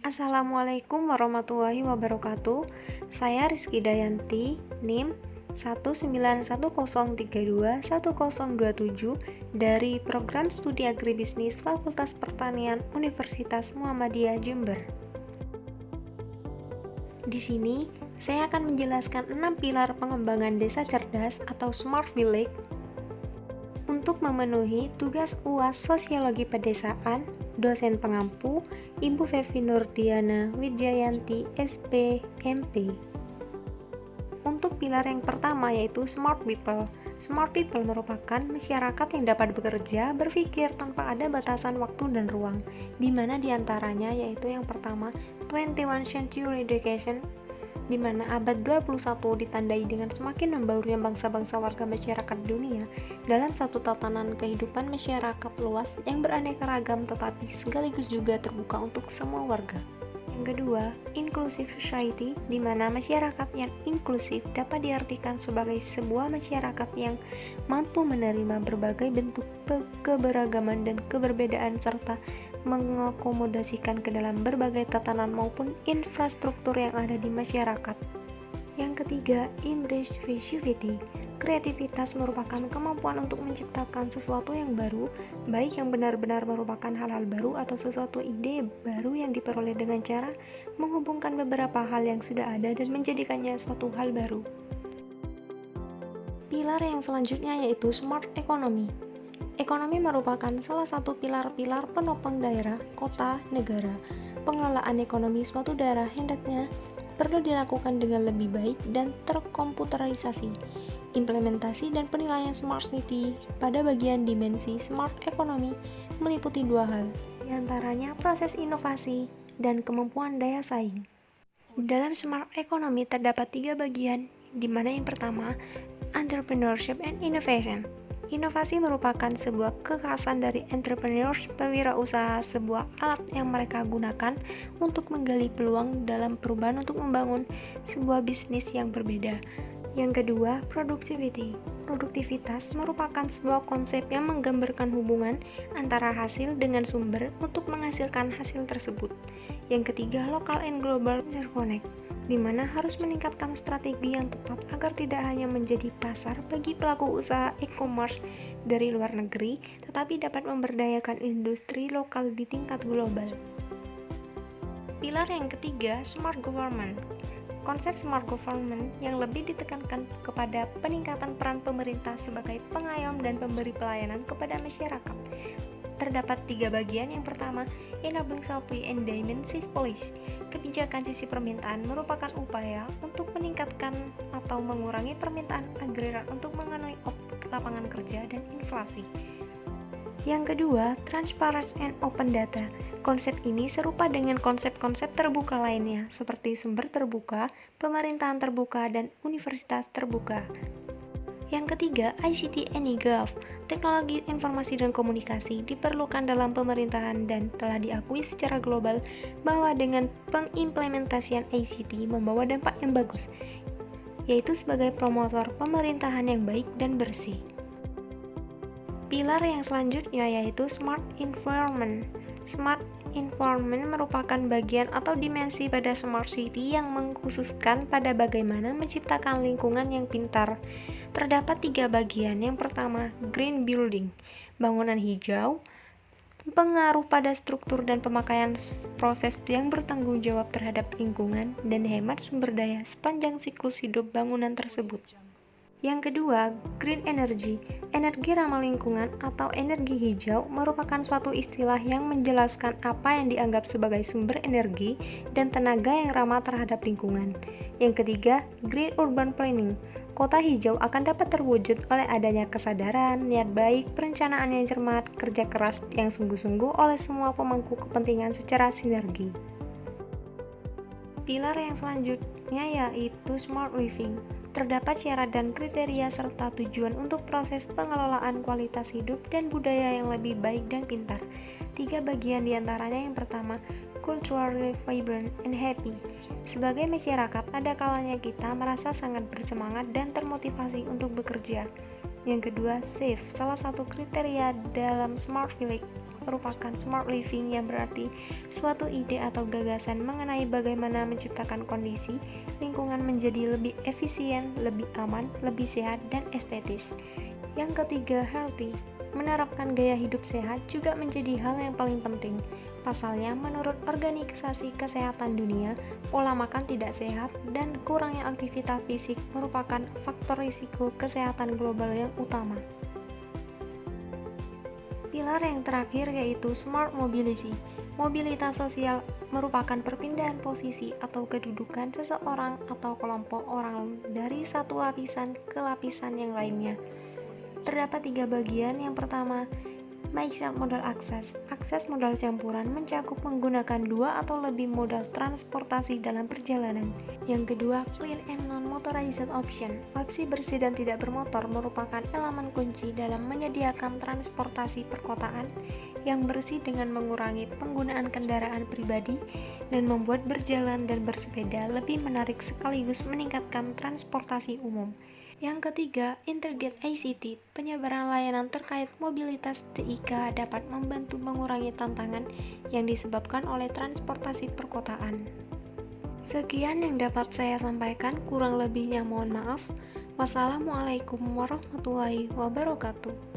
Assalamualaikum warahmatullahi wabarakatuh. Saya Rizky Dayanti, NIM 19103210027 dari Program Studi Agribisnis Fakultas Pertanian Universitas Muhammadiyah Jember. Di sini, saya akan menjelaskan 6 pilar pengembangan desa cerdas atau Smart Village untuk memenuhi tugas UAS Sosiologi Pedesaan. Dosen pengampu Ibu Fevi Nurdiana Widjayanti SP MP. Untuk pilar yang pertama yaitu Smart People. Smart People merupakan masyarakat yang dapat bekerja, berpikir tanpa ada batasan waktu dan ruang, di mana diantaranya yaitu yang pertama 21 Century Education, di mana abad 21 ditandai dengan semakin membaurnya bangsa-bangsa warga masyarakat dunia dalam satu tatanan kehidupan masyarakat luas yang beraneka ragam tetapi sekaligus juga terbuka untuk semua warga. Yang kedua, Inclusive Society, di mana masyarakat yang inklusif dapat diartikan sebagai sebuah masyarakat yang mampu menerima berbagai bentuk keberagaman dan keberbedaan serta mengakomodasikan ke dalam berbagai tatanan maupun infrastruktur yang ada di masyarakat. Yang ketiga, Embrace Creativity. Kreativitas merupakan kemampuan untuk menciptakan sesuatu yang baru, baik yang benar-benar merupakan hal-hal baru atau sesuatu ide baru yang diperoleh dengan cara menghubungkan beberapa hal yang sudah ada dan menjadikannya suatu hal baru. Pilar yang selanjutnya yaitu Smart Economy. Ekonomi merupakan salah satu pilar-pilar penopang daerah, kota, negara. Pengelolaan ekonomi suatu daerah hendaknya perlu dilakukan dengan lebih baik dan terkomputerisasi. Implementasi dan penilaian Smart City pada bagian dimensi Smart Economy meliputi dua hal, diantaranya proses inovasi dan kemampuan daya saing. Dalam Smart Economy terdapat 3 bagian, di mana yang pertama, Entrepreneurship and Innovation. Inovasi merupakan sebuah kekhasan dari entrepreneurs, pewirausaha, sebuah alat yang mereka gunakan untuk menggali peluang dalam perubahan untuk membangun sebuah bisnis yang berbeda. Yang kedua, productivity. Produktivitas merupakan sebuah konsep yang menggambarkan hubungan antara hasil dengan sumber untuk menghasilkan hasil tersebut. Yang ketiga, local and global interconnect, di mana harus meningkatkan strategi yang tepat agar tidak hanya menjadi pasar bagi pelaku usaha e-commerce dari luar negeri, tetapi dapat memberdayakan industri lokal di tingkat global. Pilar yang ketiga, Smart Government. Konsep Smart Government yang lebih ditekankan kepada peningkatan peran pemerintah sebagai pengayom dan pemberi pelayanan kepada masyarakat. Terdapat 3 bagian. Yang pertama, Enabling Supply and Demand Side Policy. Kebijakan sisi permintaan merupakan upaya untuk meningkatkan atau mengurangi permintaan agrarian untuk memenuhi output lapangan kerja dan inflasi. Yang kedua, Transparency and Open Data. Konsep ini serupa dengan konsep-konsep terbuka lainnya, seperti sumber terbuka, pemerintahan terbuka, dan universitas terbuka. Yang ketiga, ICT and e-Gov. Teknologi informasi dan komunikasi diperlukan dalam pemerintahan dan telah diakui secara global bahwa dengan pengimplementasian ICT membawa dampak yang bagus, yaitu sebagai promotor pemerintahan yang baik dan bersih. Pilar yang selanjutnya yaitu Smart Environment. Smart Environment merupakan bagian atau dimensi pada Smart City yang mengkhususkan pada bagaimana menciptakan lingkungan yang pintar. Terdapat 3 bagian. Yang pertama, Green Building, bangunan hijau, pengaruh pada struktur dan pemakaian proses yang bertanggung jawab terhadap lingkungan, dan hemat sumber daya sepanjang siklus hidup bangunan tersebut. Yang kedua, Green Energy. Energi ramah lingkungan atau energi hijau merupakan suatu istilah yang menjelaskan apa yang dianggap sebagai sumber energi dan tenaga yang ramah terhadap lingkungan. Yang ketiga, Green Urban Planning. Kota hijau akan dapat terwujud oleh adanya kesadaran, niat baik, perencanaan yang cermat, kerja keras yang sungguh-sungguh oleh semua pemangku kepentingan secara sinergi. Pilar yang selanjutnya yaitu Smart Living. Terdapat syarat dan kriteria serta tujuan untuk proses pengelolaan kualitas hidup dan budaya yang lebih baik dan pintar. 3 bagian diantaranya. Yang pertama, culturally vibrant and happy. Sebagai masyarakat, ada kalanya kita merasa sangat bersemangat dan termotivasi untuk bekerja. Yang kedua, safe. Salah satu kriteria dalam Smart Village merupakan smart living yang berarti suatu ide atau gagasan mengenai bagaimana menciptakan kondisi lingkungan menjadi lebih efisien, lebih aman, lebih sehat, dan estetis. Yang ketiga, healthy. Menerapkan gaya hidup sehat juga menjadi hal yang paling penting. Pasalnya, menurut Organisasi Kesehatan Dunia, pola makan tidak sehat dan kurangnya aktivitas fisik merupakan faktor risiko kesehatan global yang utama. Pilar yang terakhir yaitu smart mobility. Mobilitas sosial merupakan perpindahan posisi atau kedudukan seseorang atau kelompok orang dari satu lapisan ke lapisan yang lainnya. Terdapat 3 bagian. Yang pertama, mixed modal akses. Akses modal campuran mencakup menggunakan 2 atau lebih modal transportasi dalam perjalanan. Yang kedua, clean and non-motorized option. Opsi bersih dan tidak bermotor merupakan elemen kunci dalam menyediakan transportasi perkotaan yang bersih dengan mengurangi penggunaan kendaraan pribadi dan membuat berjalan dan bersepeda lebih menarik sekaligus meningkatkan transportasi umum. Yang ketiga, Integrated ICT. Penyebaran layanan terkait mobilitas TIK dapat membantu mengurangi tantangan yang disebabkan oleh transportasi perkotaan. Sekian yang dapat saya sampaikan, kurang lebihnya mohon maaf. Wassalamualaikum warahmatullahi wabarakatuh.